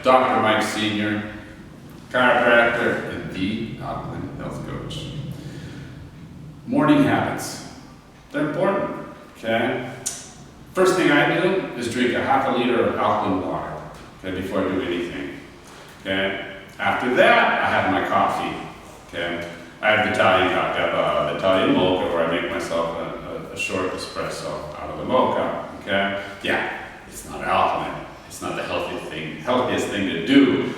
Dr. Mike Sr., chiropractor and the Alkaline Health Coach. Morning habits. They're important, okay? First thing I do is drink a half a liter of alkaline water, okay, before I do anything, okay? After that, I have my coffee, okay? I have the Italian coffee, I have the Italian mocha, where I make myself a short espresso out of the mocha, okay? Yeah, it's not alkaline. It's not the healthiest thing to do.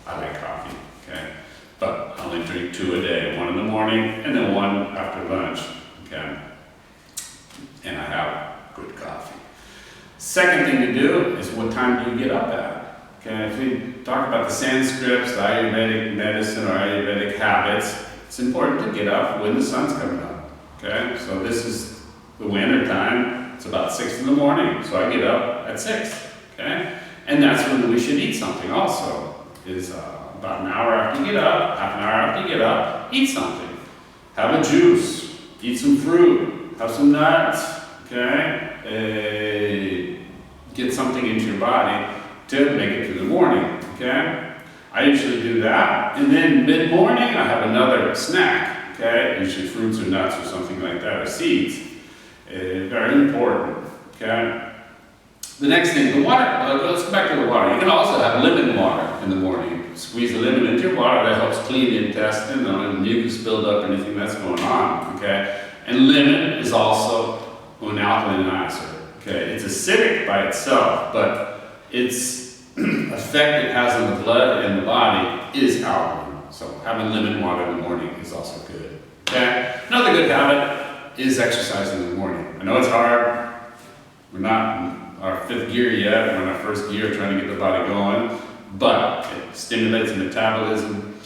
I like coffee, okay? But I only drink 2 a day, 1 in the morning and then 1 after lunch, okay? And I have good coffee. Second thing to do is what time do you get up at? Okay, if we talk about the Sanskrits, the Ayurvedic medicine or Ayurvedic habits, it's important to get up when the sun's coming up, okay? So this is the winter time, it's about 6 in the morning, so I get up at 6, okay? And that's when we should eat something also, is about an hour after you get up, half an hour after you get up, eat something. Have a juice, eat some fruit, have some nuts, okay? Get something into your body to make it through the morning, okay? I usually do that, and then mid-morning I have another snack, okay? Usually fruits or nuts or something like that, or seeds. Very important, okay? The next thing, the water, let's go back to the water. You can also have lemon water in the morning. Squeeze a lemon into your water, that helps clean the intestine and mucus buildup, anything that's going on, okay? And lemon is also an alkalinizer, okay? It's acidic by itself, but its effect it has on the blood and the body is alkaline. So having lemon water in the morning is also good, okay? Another good habit is exercising in the morning. I know it's hard. We're not in our 5th gear yet. We're in our 1st gear trying to get the body going, but it stimulates the metabolism,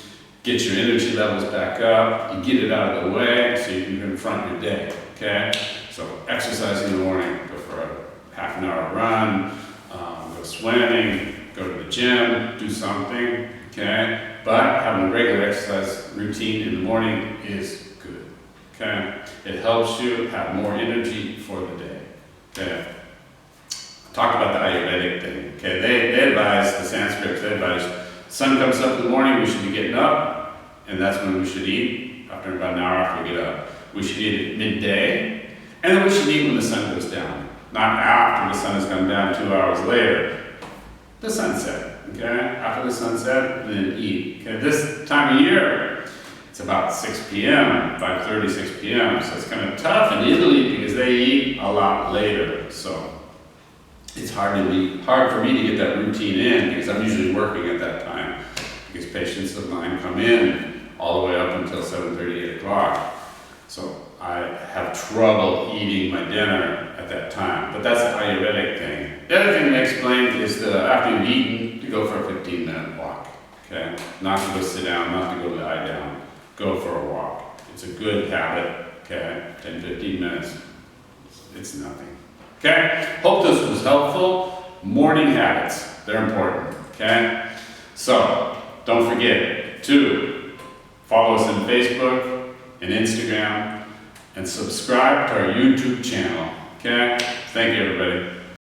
gets your energy levels back up, you get it out of the way so you can confront your day, okay? So exercising in the morning, go for a half an hour run, go swimming, go to the gym, do something, okay? But having a regular exercise routine in the morning is good, okay? It helps you have more energy for the day, okay? Talk about the Ayurvedic thing, okay? They advise, the Sanskrits, they advise, sun comes up in the morning, we should be getting up, and that's when we should eat, after about an hour after we get up. We should eat at midday, and then we should eat when the sun goes down. Not after the sun has gone down 2 hours later. The sunset, okay? After the sunset, then eat. Okay, this time of year, it's about 6 p.m., 5:30, 6 p.m., so it's kind of tough in Italy because they eat a lot later, so it's hard for me to get that routine in because I'm usually working at that time because patients of mine come in all the way up until 7:30, 8 o'clock. So I have trouble eating my dinner at that time, but that's the Ayurvedic thing. The other thing they explained is after you've eaten, to go for a 15-minute walk, okay? Not to go sit down, not to go lie down, go for a walk. It's a good habit, okay? 10, 15 minutes, it's nothing. Okay, hope this was helpful. Morning habits, they're important, okay? So, don't forget to follow us on Facebook and Instagram and subscribe to our YouTube channel, okay? Thank you, everybody.